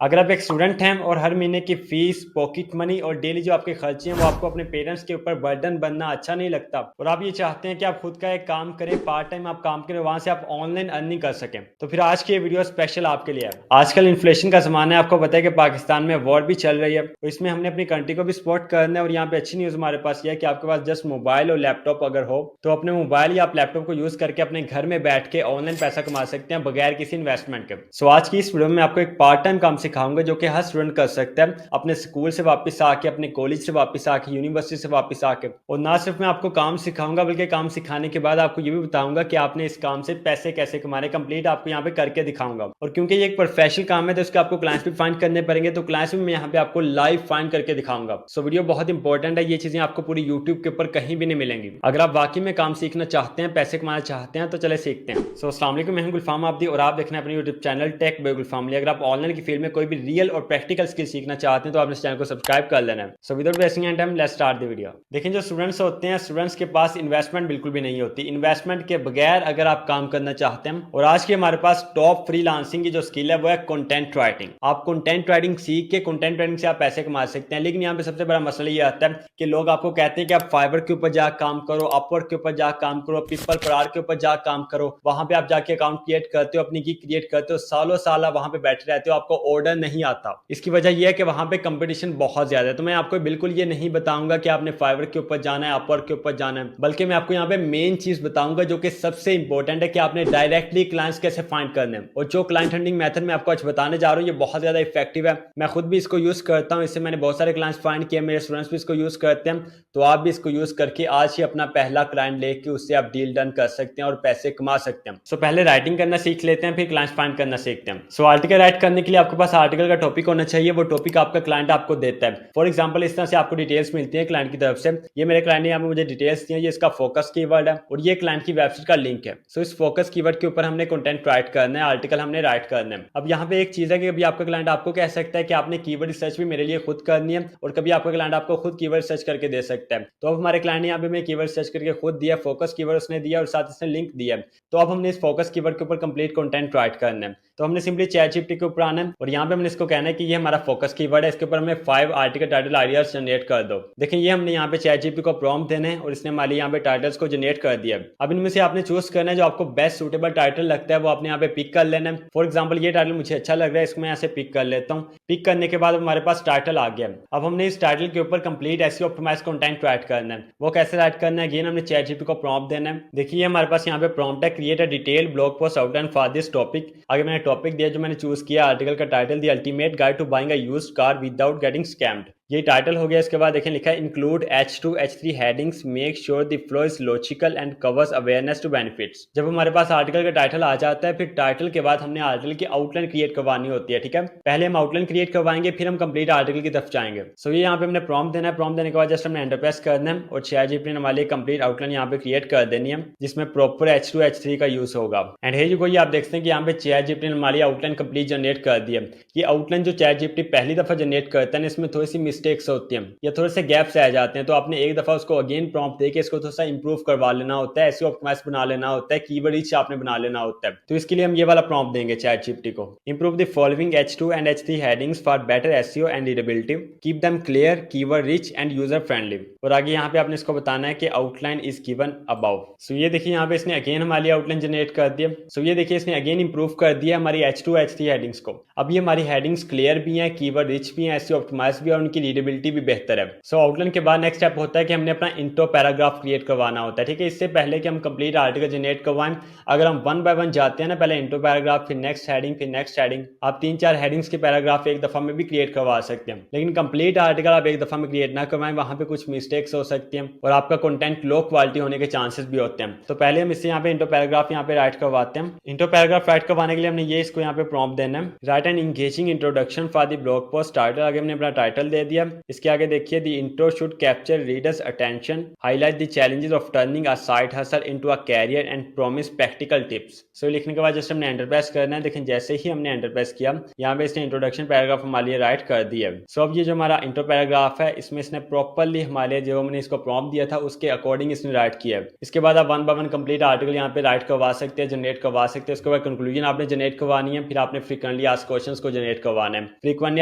अगर आप एक स्टूडेंट हैं और हर महीने की फीस, पॉकेट मनी और डेली जो आपके खर्चे हैं वो आपको अपने पेरेंट्स के ऊपर बर्डन बनना अच्छा नहीं लगता और आप ये चाहते हैं कि आप खुद का एक काम करें, पार्ट टाइम आप काम करें, वहां से आप ऑनलाइन अर्निंग कर सकें, तो फिर आज की ये वीडियो स्पेशल आपके लिए है। आजकल इन्फ्लेशन का जमाना है, आपको पता है कि पाकिस्तान में वॉर भी चल रही है, तो इसमें हमने अपनी कंट्री को भी सपोर्ट करना है। और यहाँ पे अच्छी न्यूज हमारे पास ये है कि आपके पास जस्ट मोबाइल और लैपटॉप अगर हो तो अपने मोबाइल या आप लैपटॉप को यूज करके अपने घर में बैठ के ऑनलाइन पैसा कमा सकते हैं बगैर किसी इन्वेस्टमेंट के। सो आज की इस वीडियो में आपको एक पार्ट टाइम काम सिखाऊंगा जो कि हर स्टूडेंट कर सकता है, अपने स्कूल से वापस आके, अपने कॉलेज से वापस आके, यूनिवर्सिटी से वापस आके। और ना सिर्फ मैं आपको काम सिखाऊंगा बल्कि काम सिखाने के बाद आपको ये भी बताऊंगा कि आपने इस काम से पैसे कैसे कमाने, कंप्लीट आपको यहाँ पे करके दिखाऊंगा। और क्योंकि ये एक प्रोफेशनल काम है तो इसके आपको क्लाइंट्स भी फाइंड करने पड़ेंगे, तो क्लाइंट्स भी मैं यहाँ पे आपको लाइव फाइंड करके दिखाऊंगा। सो वीडियो बहुत इंपॉर्टेंट है, ये चीजें आपको पूरी यूट्यूब के ऊपर कहीं भी नहीं मिलेंगी। अगर आप वाकई में काम सीखना चाहते हैं, पैसे कमाना चाहते हैं, तो चले सीखते हैं। सो अस्सलाम वालेकुम, मैं हूं गुलफाम आबदी और आप देख रहे हैं अपने यूट्यूब चैनल टेक बाय गुलफाम। अगर आप ऑनलाइन की फील्ड में कोई भी रियल और प्रैक्टिकल स्किल सीखना चाहते हैं तो आप इस चैनल को सब्सक्राइब कर लेना है। So without wasting any time let's start the video. देखिए, जो स्टूडेंट्स होते हैं, स्टूडेंट्स के पास इन्वेस्टमेंट बिल्कुल भी नहीं होती। इन्वेस्टमेंट के बगैर अगर आप काम करना चाहते हैं, और आज की हमारे पास टॉप फ्रीलांसिंग की जो स्किल है वो है कंटेंट राइटिंग। आप कंटेंट राइटिंग सीख के कंटेंट राइटिंग से आप पैसे कमा सकते हैं। लेकिन यहाँ पे सबसे बड़ा मसला ये आता है कि लोग आपको कहते हैं कि आप फाइवर के ऊपर जाकर काम करो, अपवर्क के ऊपर जाकर काम करो, पीपल पर के ऊपर जाकर काम करो, वहां पे आप जाके अकाउंट क्रिएट करते हो, अपनी गिग क्रिएट करते हो, सालों साल आप वहां पे बैठे रहते हो, आपको ऑर्डर नहीं आता। इसकी वजह यह है कि वहां पे कंपटीशन बहुत ज्यादा है। तो मैं आपको बिल्कुल ये नहीं बताऊंगा कि आपने फाइवर के ऊपर जाना है, अपवर्क के ऊपर जाना है, बल्कि मैं आपको यहाँ पे मेन चीज बताऊंगा जो कि सबसे इंपॉर्टेंट है कि आपने डायरेक्टली क्लाइंट्स कैसे फाइंड करने हैं। और जो क्लाइंट हंटिंग मेथड मैं आपको आज बताने जा रहा हूँ ये बहुत ज्यादा इफेक्टिव है। मैं खुद भी इसको यूज करता हूँ, इससे मैंने बहुत सारे क्लाइंट्स फाइंड किए, मेरे स्टूडेंट्स भी इसको यूज करते हैं। तो आप भी इसको यूज करके आज ही अपना पहला क्लाइंट लेके उससे आप डील डन कर सकते हैं और पैसे कमा सकते हैं। सो पहले राइटिंग करना सीख लेते हैं, फिर क्लाइंट्स फाइंड करना सीखते हैं। सो आर्टिकल राइट करने के लिए आपके पास आर्टिकल का टॉपिक होना चाहिए, वो टॉपिक आपका क्लाइंट आपको देता है। फॉर एग्जाम्पल इस तरह से आपको डिटेल्स मिलती है क्लाइंट की तरफ से। ये मेरे क्लाइंट ने यहाँ पे मुझे डिटेल्स दी है, ये इसका फोकस कीवर्ड है और ये क्लाइंट की वेबसाइट का लिंक है। सो इस फोकस कीवर्ड के ऊपर हमने कंटेंट राइट करना है, आर्टिकल हमने राइट करना है। अब यहाँ पे एक चीज है कि अभी आपका क्लाइंट आपको कह सकता है कि आपने कीवर्ड रिसर्च भी मेरे लिए खुद करनी है, और कभी आपका क्लाइंट आपको खुद कीवर्ड रिसर्च करके दे सकता है। तो अब हमारे क्लाइंट ने यहाँ पे मैं कीवर्ड सर्च करके खुद दिया, फोकस कीवर्ड उसने दिया और साथ इसने लिंक दिया। तो अब हमने इस फोकस कीवर्ड के ऊपर कंप्लीट कंटेंट राइट करना है। तो हमने सिंपली चैट जीपीटी के ऊपर आना है और यहाँ पे हमने इसको कहना है कि ये हमारा फोकस कीवर्ड है, इसके ऊपर हमें 5 आर्टिकल टाइटल आइडियाज जनरेट कर दो। देखिए, ये हमने यहाँ पे चैट जीपीटी को प्रॉम्प्ट देना है और इसने हमारे यहाँ पे टाइटल्स को जनरेट कर दिया। अब इनमें से आपने चूज करना है जो आपको बेस्ट सूटेबल टाइटल लगता है वो आपने यहाँ पे पिक कर लेना है। फॉर एग्जाम्पल ये टाइटल मुझे अच्छा लग रहा है, इसको मैं यहाँ से पिक कर लेता हूँ। पिक करने के बाद हमारे पास टाइटल आ गया। अब हमने इस टाइटल के ऊपर complete SEO optimize content write करना है। वो कैसे राइट करना है, अगेन हमने चैट जीपीटी को प्रॉम्प्ट देना है। देखिए हमारे पास यहाँ पे प्रॉम्प्ट है, create a detail blog post outline for this topic. आगे मैंने टॉपिक दिया जो मैंने चूज किया, आर्टिकल का title the ultimate guide to buying a used car without getting scammed. ये टाइटल हो गया। इसके बाद देखें लिखा है include H2 H3 headings, make sure the flow is logical and covers awareness to benefits. जब हमारे पास आर्टिकल का टाइटल आ जाता है, फिर टाइटल के बाद हमने आर्टिकल की आउटलाइन क्रिएट करवानी होती है। ठीक है, पहले हम आउटलाइन क्रिएट करवाएंगे, फिर हम कंप्लीट आर्टिकल की तरफ जाएंगे। सो ये यहाँ पे हमने प्रॉम्प्ट देना है, प्रॉम्प्ट देने के बाद जस्ट हमने एंटर प्रेस करना है और चैट जीपीटी ने हमारे कंप्लीट आउटलाइन यहाँ पे क्रिएट कर देनी है जिसमें प्रॉपर H2 H3 का यूज होगा। एंड हे यू गो, ये आप देखते हैं कि यहाँ पे चैट जीपीटी ने हमारी आउटलाइन कंप्लीट जनरेट कर दी है। ये आउटलाइन जो चैट जीपीटी पहली दफा जनरेट करता है इसमें थोड़ी सी मिस्टेक्स होती हैं या थोड़े से गैप्स आ जाते हैं, तो आपने एक दफा उसको अगेन प्रॉम्प्ट देके इसको थोड़ा सा इंप्रूव करवा लेना होता है, एसईओ ऑप्टिमाइज बना लेना होता है, कीवर्ड रिच आपने बना लेना होता है। तो इसके लिए हम ये वाला प्रॉम्प्ट देंगे चैट जीपीटी को, improve the following H2 and H3 headings for better SEO and readability, keep them clear, keyword rich and user friendly. और आगे यहाँ पे आपने इसको बताना है कि आउटलाइन इज गिवन अबव। सो ये देखिए यहाँ पे इसने अगेन हमारी आउटलाइन जनरेट कर दिया। सो ये देखिए इसने अगेन इंप्रूव कर दिया हमारी H2 H3 हेडिंग्स को। अब ये हमारी हेडिंग्स क्लियर भी हैं, कीवर्ड रिच भी हैं, एसईओ ऑप्टिमाइज भी है और उनकी रीडेबिलिटी भी बेहतर है। सो आउटलाइन के बाद नेक्स्ट स्टेप होता है कि हमने अपना इंट्रो पैराग्राफ क्रिएट करवाना होता है। ठीक है, इससे पहले कि हम कंप्लीट आर्टिकल जनरेट करवाएं, अगर हम वन बाय वन जाते हैं ना, पहले इंट्रो पैराग्राफ, फिर नेक्स्ट हेडिंग, फिर नेक्स्ट हेडिंग, आप 3-4 हेडिंग्स के पैराग्राफ एक दफा में भी क्रिएट करवा सकते हैं। लेकिन कंप्लीट आर्टिकल आप एक दफा में क्रिएट ना करवाएं, वहां पे कुछ मिस्टेक्स हो सकती हैं और आपका कंटेंट लो क्वालिटी होने के चांसेस भी होते हैं। तो पहले हम इससे यहाँ पे इंट्रो पैराग्राफ यहाँ पे राइट करवाते हैं। इंट्रो पैराग्राफ राइट करवाने के लिए हमने ये इसको यहाँ पे प्रॉम्प्ट देना है, write an engaging introduction for the blog post title. आगे हमने अपना टाइटल दे दिया दिया। इसके आगे देखिए the intro should capture readers attention, highlight the challenges of turning a side hustle into a career and promise practical tips. So लिखने के बाद जस्ट हमने एंटर प्रेस करना है। लेकिन जैसे ही हमने एंटर प्रेस किया यहाँ पे इसने इंट्रोडक्शन पैराग्राफ हमारे लिए राइट कर दिया। सो अब ये जो हमारा इंट्रो पैराग्राफ है इसमें इसने प्रॉपरली हमारे जो हमने इसको प्रॉम्प्ट दिया था उसके अकॉर्डिंग इसने राइट किया। इसके बाद आप one by one complete article यहाँ पे राइट करवा सकते हैं, जनरेट करवा सकते हैं। उसके बाद कंक्लूजन आपने जनरेट करवानी है, फिर आपने फ्रीक्वेंटली आस्क्ड क्वेश्चंस को जनरेट करवाना है। फ्रीक्वेंटली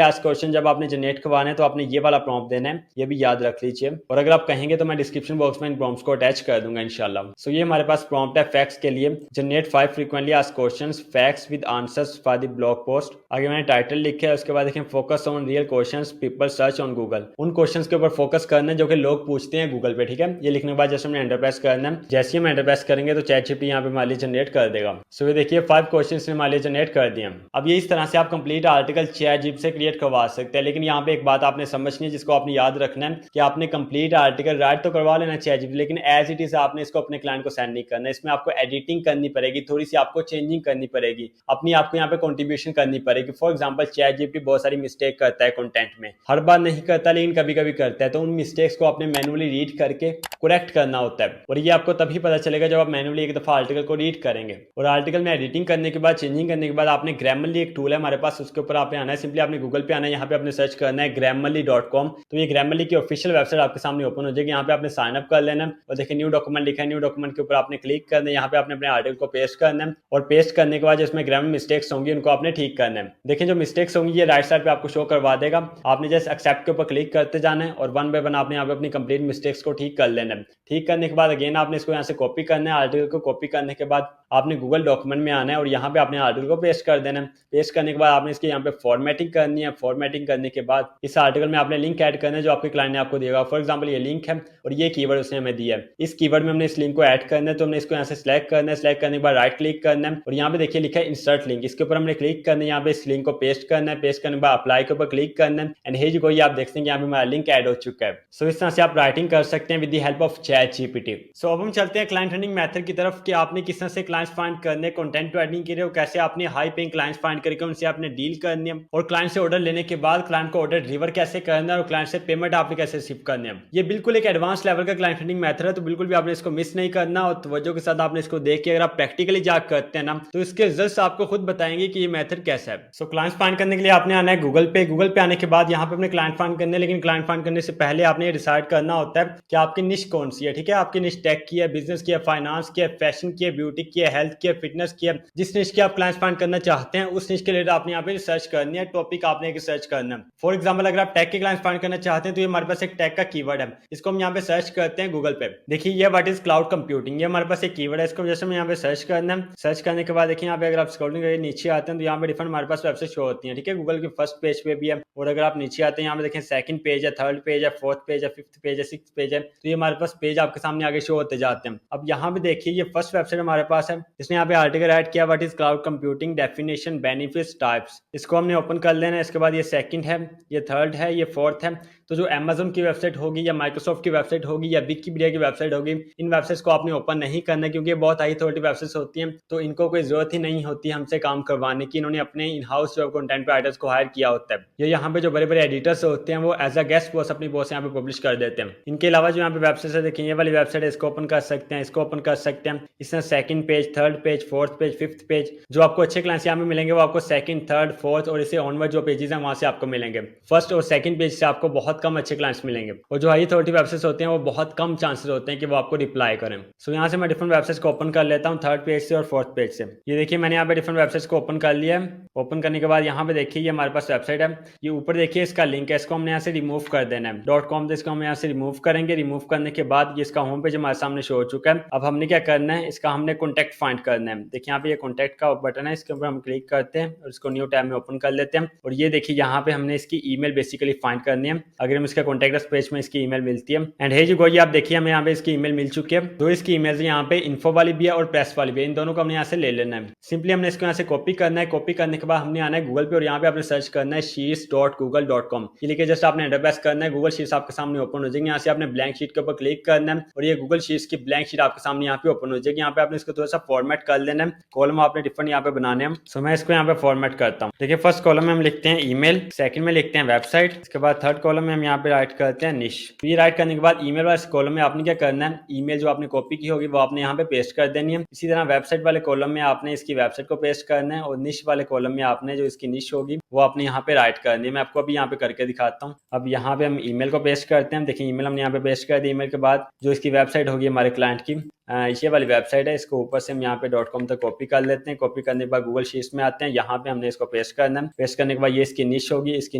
आस्क्ड क्वेश्चन जब आपने जनरेट करवाना है तो आपने ये वाला प्रॉम्प्ट देना है, ये भी याद रख लीजिए। और अगर आप कहेंगे तो मैं डिस्क्रिप्शन बॉक्स में इन प्रॉम्प्ट्स को अटैच कर दूंगा इंशाल्लाह। सो ये हमारे पास प्रॉम्प्ट है फैक्ट्स के लिए, generate 5 frequently asked questions facts with answers for the blog post. आगे मैंने टाइटल लिखा है, उसके बाद देखें focus on real questions people search on Google. उन क्वेश्चंस के ऊपर फोकस करना है जो कि लोग पूछते हैं गूगल पे, ठीक है। ये लिखने के बाद जैसे हमने एंटर प्रेस करना है, जैसे ही हम एंटर प्रेस करेंगे तो चैटजीपीटी यहाँ पे मान लीजिए जनरेट कर देगा। सो ये देखिए 5 क्वेश्चंस ने मान लीजिए जनरेट कर दिए। अब ये इस तरह से आप कंप्लीट आर्टिकल चैटजीपीटी से क्रिएट करवा सकते हैं। लेकिन यहाँ पे एक बात आपने समझनी है जिसको आपने याद रखना है कि आपने कंप्लीट आर्टिकल राइट तो करवा लेना चैटजीपीटी, लेकिन एज इट इज आपने इसको अपने क्लाइंट को सेंड नहीं करना। इसमें आपको एडिटिंग करनी पड़ेगी, थोड़ी सी आपको चेंजिंग करनी पड़ेगी, अपनी आपको यहाँ पे कॉन्ट्रीब्यूशन करनी पड़ेगी। फॉर एग्जाम्पल चैटजीपीटी बहुत सारी मिस्टेक करता है कंटेंट में, हर बार नहीं करता लेकिन कभी कभी करता है, तो उन मिस्टेक्स को आपने मैनुअली रीड करके करेक्ट करना होता है। और ये आपको तभी पता चलेगा जब आप मैनुअली एक दफा आर्टिकल को रीड करेंगे। और आर्टिकल में एडिटिंग करने के बाद, चेंजिंग करने के बाद आपने ग्रामरली एक टूल है हमारे पास, उसके ऊपर आपने आना है। सिंपली आपने गूगल पे आना है, यहाँ पे आपने सर्च करना है grammarly.com। तो ये ग्रामरली की ऑफिशियल वेबसाइट आपके सामने ओपन हो जाएगी। यहाँ पे आपने साइन अप कर लेना है और देखिए न्यू डॉक्यूमेंट लिखा है, न्यू डॉक्यूमेंट के ऊपर आपने क्लिक करना है। यहाँ पे आपने अपने आर्टिकल को पेस्ट करना है और पेस्ट करने के बाद जिसमें ग्रामर मिस्टेक्स होंगी उनको आपने ठीक करना है। देखिए जो मिस्टेक्स होंगी ये राइट साइड पे आपको शो करवा देगा, आपने जस्ट एक्सेप्ट के ऊपर क्लिक करते जाना है और वन बाय वन आपने यहाँ पे अपनी कंप्लीट मिस्टेक्स को ठीक कर लेना है। ठीक करने के बाद अगेन आपने इसको यहाँ से कॉपी करना है। आर्टिकल को कॉपी करने के बाद आपने गूगल डॉक्यूमेंट में आना है और यहाँ पे आपने आर्टिकल को पेस्ट कर देना है। पेस्ट करने के बाद आपने इसके यहाँ पे फॉर्मेटिंग करनी है। फॉर्मेटिंग करने के बाद इस आर्टिकल में आपने लिंक ऐड करना है जो आपके क्लाइंट ने आपको देगा। फॉर एग्जाम्पल ये लिंक है और ये कीवर्ड उसने हमें दिया है, इस कीवर्ड में हमने इस लिंक को ऐड करना है। तो हमने इसको यहाँ से सिलेक्ट करना है, सिलेक्ट करने के बाद राइट क्लिक करना है और यहाँ पे देखिए लिखा है इंसर्ट लिंक, इसके ऊपर हमने क्लिक करना है। यहाँ पे इस लिंक को पेस्ट करना है, पेस्ट करने के बाद अप्लाई के ऊपर क्लिक करना है एंड हेज को आप देखते हैं यहाँ पे हमारा लिंक ऐड हो चुका है। सो इस तरह से आप राइटिंग कर सकते हैं with the help of ChatGPT. So अब हम चलते हैं क्लाइंट हंटिंग मेथड की तरफ कि आपने किस तरह से क्लाइंट्स फाइंड करने, कंटेंट राइटिंग के लिए कैसे आपने हाई पेइंग क्लाइंट्स फाइंड करके उनसे आपने डील करनी है और क्लाइंट से ऑर्डर लेने के बाद क्लाइंट को ऑर्डर डिलीवर कैसे करना है और क्लाइंट से पेमेंट आपने कैसे रिसीव करनी है। ये बिल्कुल एक एडवांस लेवल का क्लाइंट हंटिंग मेथड है, तो बिल्कुल भी आपने इसको मिस नहीं करना और तवज्जो के साथ आपने इसको देख के अगर आप प्रैक्टिकली जाकर करते हैं ना तो इसके रिजल्ट्स आपको खुद बताएंगे कि ये मेथड कैसा है। सो क्लाइंट्स फाइंड करने के लिए आपने आना है गूगल पे। गूगल पे आने के बाद यहाँ पे अपने क्लाइंट फाइंड करने, लेकिन क्लाइंट फाइंड करने से पहले आपने ये डिसाइड करना होता है कि आपकी निश कौन सी है, ठीक है। आपकी निश टेक की है, बिजनेस की है, फाइनेंस की है, फैशन की है, ब्यूटी की है, हेल्थ की है, फिटनेस की है। जिस निश की आप क्लाइंट्स फाइंड करना चाहते हैं उस निश के लिए आपने यहाँ पे रिसर्च करनी है, टॉपिक आपने रिसर्च करना है। फॉर एग्जाम्पल अगर आप टेक के क्लाइंट्स फाइंड करना चाहते हैं तो ये हमारे पास एक टेक का कीवर्ड है, इसको हम यहाँ पे सर्च करते हैं गूगल पे। देखिए ये व्हाट इज क्लाउड कंप्यूटिंग, ये हमारे पास एक कीवर्ड है, इसको जैसे हम यहाँ पे सर्च करना है। सर्च करने के बाद देखिए यहाँ पे अगर आप स्क्रॉलिंग करके नीचे आते हैं तो यहाँ पे डिफरेंट हमारे पास वेबसाइट शो होती है, ठीक है। गूगल के फर्स्ट पेज पे भी है और अगर आप नीचे आते हैं यहाँ पे देखें सेकंड पेज है, थर्ड पेज है, फोर्थ पेज है, फिफ्थ पेज है, सिक्स्थ पेज है। तो ये हमारे पास पेज आपके सामने आगे शो होते जाते हैं। अब यहाँ पे देखिए ये फर्स्ट वेबसाइट हमारे पास है, इसने यहाँ पे आर्टिकल ऐड किया what is cloud computing definition benefits types. इसको हमने ओपन कर लेना है। इसके बाद ये सेकंड है, ये थर्ड है, ये फोर्थ है। तो जो अमेजोन की वेबसाइट होगी या माइक्रोसॉफ्ट की वेबसाइट होगी या विकिपीडिया की वेबसाइट होगी, इन वेबसाइट्स को आपने ओपन नहीं करना क्योंकि ये बहुत हाई अथॉरिटी वेबसाइट्स होती हैं, तो इनको कोई जरूरत ही नहीं होती हमसे काम करवाने की। इन्होंने अपने इन हाउस जो कंटेंट राइटर्स को हायर किया होता है। ये यहाँ पे जो बड़े बड़े एडिटर्स होते हैं वो एज अ गेस्ट पोस्ट अपनी पोस्ट यहाँ पे पब्लिश कर देते हैं। इनके अलावा जो यहाँ पे वेबसाइट है देखिए ये वाली वेबसाइट है, इसको ओपन कर सकते हैं, इसको ओपन कर सकते हैं। इसमें second page, third page, fourth page, fifth page, जो आपको अच्छे क्लाइंट्स यहाँ पे मिलेंगे वो आपको सेकंड, थर्ड, फोर्थ और इसे ऑनवर्ड जो पेजेस हैं वहां से आपको मिलेंगे। फर्स्ट और सेकंड पेज से आपको बहुत कम अच्छे क्लाइंट्स मिलेंगे और जो हाई अथॉरिटी वेबसाइट्स होते हैं वो बहुत कम चांसेस होते हैं कि वो आपको रिप्लाई करें। सो यहाँ से मैं डिफरेंट वेबसाइट्स को ओपन कर लेता हूँ थर्ड पेज से और फोर्थ पेज से। ये देखिए मैंने यहाँ पे डिफरेंट वेबसाइट्स को ओपन कर लिया है। ओपन करने के बाद यहाँ पे देखिए ये हमारे पास वेबसाइट है, ये ऊपर देखिए इसका लिंक है, इसको हमने यहाँ से रिमूव कर देना है .com, तो इसको हम यहाँ से रिमूव करेंगे। रिमूव करने के बाद ये इसका होम पेज हमारे सामने शो हो चुका है। अब हमने क्या करना है, इसका हमने कॉन्टैक्ट फाइंड करना है। देखिए यहाँ पे ये कॉन्टैक्ट का बटन है, इसके ऊपर हम क्लिक करते हैं और इसको न्यू टैब में ओपन कर लेते हैं और ये देखिए यहाँ पे हमने इसकी ईमेल बेसिकली फाइंड करनी है। अगर हम इसका कॉन्टैक्ट पेज में इसकी ईमेल मिलती है एंड हे जो गोई आप देखिए हमें यहाँ पे इसकी ईमेल मिल चुकी है। दो इसकी ईमेल यहाँ पे इन्फो वाली भी है और प्रेस वाली भी है, इन दोनों को हमने यहाँ से ले लेना है। सिंपली हमने इसको यहाँ से कॉपी करना है। कॉपी करने के बाद हमने आना है गूगल पे और यहाँ पे आपने सर्च करना है sheets.google.com। ये लिखे जस्ट आपने एंटर प्रेस करना है, गूगल शीट्स आपके सामने ओपन हो जाएगी। यहाँ से आपने ब्लैंक शीट के ऊपर क्लिक करना है और ये गूगल शीट्स की ब्लैंक शीट आपके सामने यहाँ पे ओपन हो जाएगी। यहाँ पे आपने इसको थोड़ा सा फॉर्मेट कर लेना है, कॉलम आपने डिफरेंट यहाँ पे बनाने हैं। सो मैं इसको यहाँ पे फॉर्मेट करता हूँ। देखिए फर्स्ट कॉलम में हम लिखते हैं ईमेल, सेकंड में लिखते हैं वेबसाइट, इसके बाद थर्ड कॉलम में हम यहाँ पे राइट करते हैं निश। तो ये राइट करने के बाद ईमेल वाले कॉलम में आपने क्या करना है, ईमेल जो आपने कॉपी की होगी वो आपने यहाँ पे पेस्ट कर देनी है। इसी तरह वेबसाइट वाले कॉलम में आपने इसकी वेबसाइट को पेस्ट करना है और निश वाले कॉलम में आपने जो इसकी निश होगी वो आपने यहाँ पे राइट करनी है। मैं आपको अभी यहाँ पे करके दिखाता हूँ। अब यहाँ पे हम ईमेल को पेस्ट करते हैं। देखिए ईमेल हमने यहाँ पे पेस्ट कर दिया। ईमेल के बाद जो इसकी वेबसाइट होगी हमारे क्लाइंट की, ये वाली वेबसाइट है, इसको ऊपर से हम यहाँ पे .com तक कॉपी कर लेते हैं। कॉपी करने के बाद गूगल शीट्स में आते हैं, यहाँ पे हमने इसको पेस्ट करना है। पेस्ट करने के बाद ये इसकी निश होगी। इसकी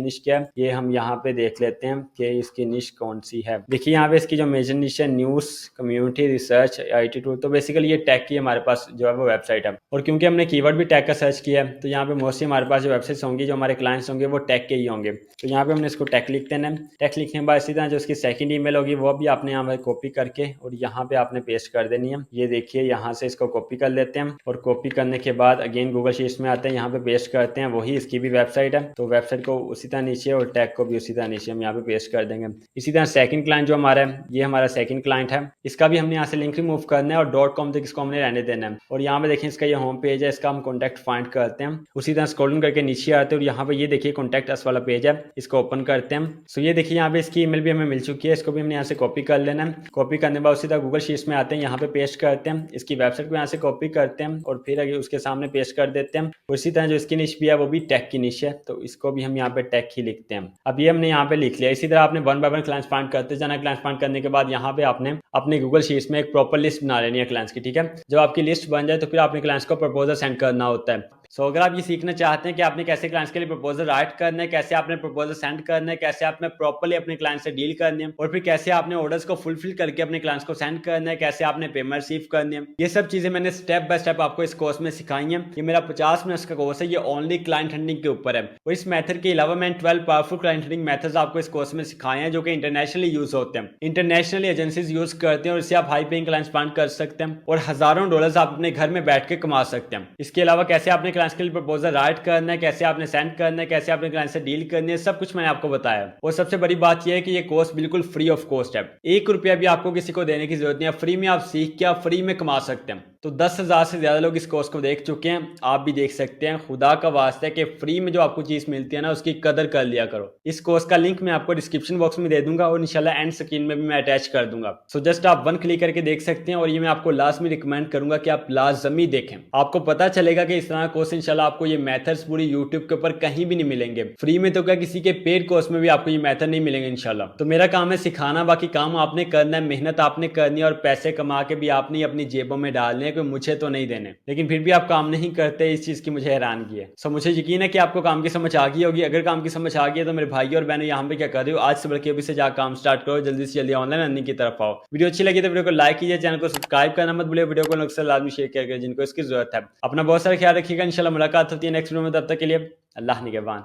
निश क्या है ये हम यहाँ पे देख लेते हैं कि इसकी निश कौन सी है। देखिए यहाँ पे इसकी जो मेजर निश है news, community, research, IT tool. तो बेसिकली ये टैग की हमारे पास जो है वो वेबसाइट है। और क्योंकि हमने कीवर्ड भी टैग का सर्च किया है तो यहाँ पे मोस्टली हमारे पास जो वेबसाइट्स होंगी, जो हमारे क्लाइंट्स होंगे वो टैग के ही होंगे। तो यहाँ पे हमने इसको टैग लिख देना है। टैग लिखने के बाद इसी तरह जो उसकी सेकंड ईमेल होगी वो भी आपने यहाँ पे कॉपी करके और यहाँ पे आपने पेस्ट कर देनी है। ये देखिए यहाँ से इसको कॉपी कर लेते हैं और कॉपी करने के बाद अगेन गूगल शीट्स में आते हैं, यहाँ पे पेस्ट करते हैं। वही इसकी भी वेबसाइट है तो वेबसाइट को उसी तरह नीचे और टैग को भी उसी तरह नीचे हम यहाँ पे पेस्ट कर देंगे। इसी तरह सेकंड क्लाइंट जो हमारा है, ये हमारा सेकंड क्लाइंट है, इसका भी हमने यहाँ से लिंक रिमूव करना है और .com तक इसको हमने रहने देना है। और यहाँ पे देखें इसका ये होम पेज है, इसका हम कॉन्टैक्ट फाइंड करते हैं। उसी तरह स्क्रॉलिंग करके नीचे आते हैं और यहाँ पे ये देखिए कॉन्टैक्ट अस वाला पेज है, इसको ओपन करते हैं। सो ये देखिए यहाँ पे इसकी ईमेल भी हमें मिल चुकी है, इसको भी हमने यहाँ से कॉपी कर लेना है। कॉपी करने के बाद उसी तरह गूगल शीट्स में आते हैं, यहाँ पे पेस्ट करते हैं। इसकी वेबसाइट को यहाँ से कॉपी करते हैं और फिर आगे उसके सामने पेस्ट कर देते हैं। उसी तरह जो इसकी निश भी है वो भी टैग की निश है तो इसको भी हम यहाँ पे टैग ही लिखते हैं। अब ये हमने यहाँ पे लिख लिया। इसी तरह आपने one by one clients find करते जाना। क्लाइंट्स फाइंड करने के बाद यहाँ पे आपने अपने गूगल शीट्स में एक प्रॉपर लिस्ट बना लेनी है क्लाइंट्स की, ठीक है। जब आपकी लिस्ट बन जाए तो फिर आपने क्लाइंट्स को प्रपोजल सेंड करना होता है। सो अगर आप ये सीखना चाहते हैं कि आपने कैसे क्लाइंट्स के लिए प्रपोजल राइट करना है, कैसे आपने प्रपोजल सेंड करना है, कैसे आपने प्रॉपर्ली अपने क्लाइंट से डील करनी है और फिर कैसे आपने ऑर्डर्स को फुलफिल करके अपने क्लाइंट्स को सेंड करना है, कैसे आपने पेमेंट रिसीव करनी है, ये सब चीजें मैंने स्टेप बाय स्टेप आपको इस कोर्स में सिखाई है। ये मेरा 50 मिनट्स का कोर्स है, ये ओनली क्लाइंट हंटिंग के ऊपर है। और इस मेथड के अलावा मैंने 12 पावरफुल क्लाइंट हंटिंग मेथड्स आपको इस कोर्स में सिखाए हैं जो कि इंटरनेशनली यूज होते हैं, इंटरनेशनली एजेंसीज यूज करते हैं और इससे आप हाई पेइंग क्लाइंट्स फाइंड कर सकते हैं और हजारों डॉलर्स आप अपने घर में बैठ के कमा सकते हैं। इसके अलावा कैसे आपने क्लाइंट्स के लिए प्रपोजल राइट करना है, कैसे आपने सेंड करना है, कैसे आपने क्लाइंट से डील करनी है, सब कुछ मैंने आपको बताया। और सबसे बड़ी बात यह है कि ये कोर्स बिल्कुल फ्री ऑफ कॉस्ट है। 1 रुपया भी आपको किसी को देने की जरूरत नहीं है। फ्री में आप सीख के आप फ्री में कमा सकते हैं। तो 10,000 से ज्यादा लोग इस कोर्स को देख चुके हैं, आप भी देख सकते हैं। खुदा का वास्ता है कि फ्री में जो आपको चीज मिलती है ना उसकी कदर कर लिया करो। इस कोर्स का लिंक मैं आपको डिस्क्रिप्शन बॉक्स में दे दूंगा और इंशाल्लाह एंड स्क्रीन में भी मैं अटैच कर दूंगा। सो जस्ट आप 1 क्लिक करके देख सकते हैं और ये मैं आपको लास्ट में रिकमेंड करूंगा कि आप लाजमी देखें। आपको पता चलेगा कि इस तरह कोर्स इंशाल्लाह आपको ये मेथड्स पूरी यूट्यूब के ऊपर कहीं भी नहीं मिलेंगे। फ्री में तो क्या किसी के पेड कोर्स में भी आपको ये मेथड नहीं मिलेंगे इंशाल्लाह। तो मेरा काम है सिखाना, बाकी काम आपने करना है, मेहनत आपने करनी है और पैसे कमा के भी आपने अपनी जेबों में डालने हैं, कोई मुझे तो नहीं देने। लेकिन फिर भी आप काम नहीं करते, इस चीज की मुझे हैरानगी है। सो मुझे यकीन है कि आपको काम की समझ आ गई होगी। अगर काम की समझ आ गई है तो मेरे भाई और बहनों यहाँ पे क्या कर रहे हो, आज से बल्कि अभी से जा काम स्टार्ट करो, जल्दी से जल्दी ऑनलाइन अर्निंग की तरफ आओ। वीडियो अच्छी लगी तो वीडियो को लाइक कीजिए, चैनल को सब्सक्राइब करना मत भूलिए, वीडियो को अक्सर लाजमी शेयर किया जिनको इसकी जरूरत है। अपना बहुत सारा ख्याल रखिएगा। इंशाल्लाह मुलाकात होती है नेक्स्ट वीडियो में, तब तक के लिए अल्लाह निगहबान।